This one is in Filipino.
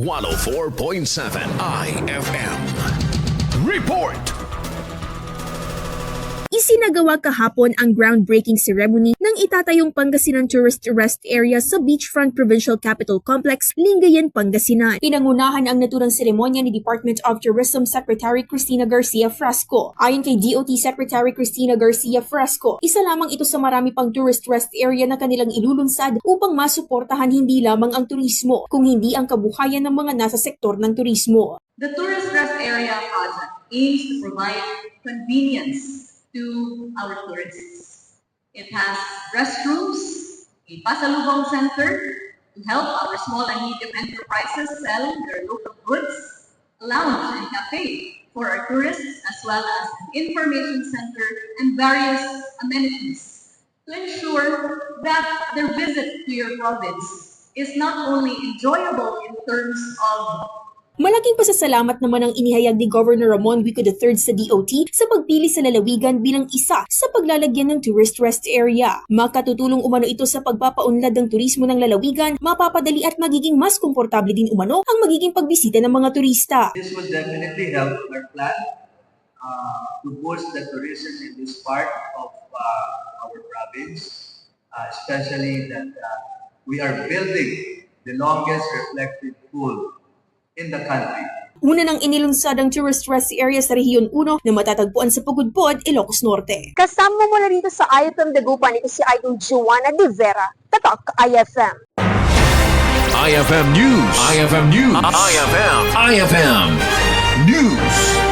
104.7 IFM. Report! Isinagawa kahapon ang groundbreaking ceremony ng itatayong Pangasinan Tourist Rest Area sa Beachfront Provincial Capital Complex, Lingayen, Pangasinan. Pinangunahan ang naturang seremonya ni Department of Tourism Secretary Cristina Garcia Frasco. Ayon kay DOT Secretary Cristina Garcia Frasco, isa lamang ito sa marami pang tourist rest area na kanilang ilulunsad upang masuportahan hindi lamang ang turismo, kung hindi ang kabuhayan ng mga nasa sektor ng turismo. The Tourist Rest Area project aims to provide convenience to our tourists. It has restrooms, a pasalubong center to help our small and medium enterprises sell their local goods, a lounge and cafe for our tourists, as well as an information center and various amenities to ensure that their visit to your province is not only enjoyable in terms of Malaking pasasalamat naman ang inihayag ni Governor Ramon Vico III sa DOT sa pagpili sa lalawigan bilang isa sa paglalagyan ng tourist rest area. Makatutulong umano ito sa pagpapaunlad ng turismo ng lalawigan, mapapadali at magiging mas komportable din umano ang magiging pagbisita ng mga turista. This will definitely help our plan to boost the tourism in this part of our province, especially that we are building the longest reflective pool in the country. Una nang inilunsad ang tourist rest area sa Rehiyon 1 na matatagpuan sa Pugudpod, Ilocos Norte. Kasama mo na rito sa IFM Dagupan, ito si Idol Joanna De Vera, Tatak IFM. IFM News. IFM News. IFM News.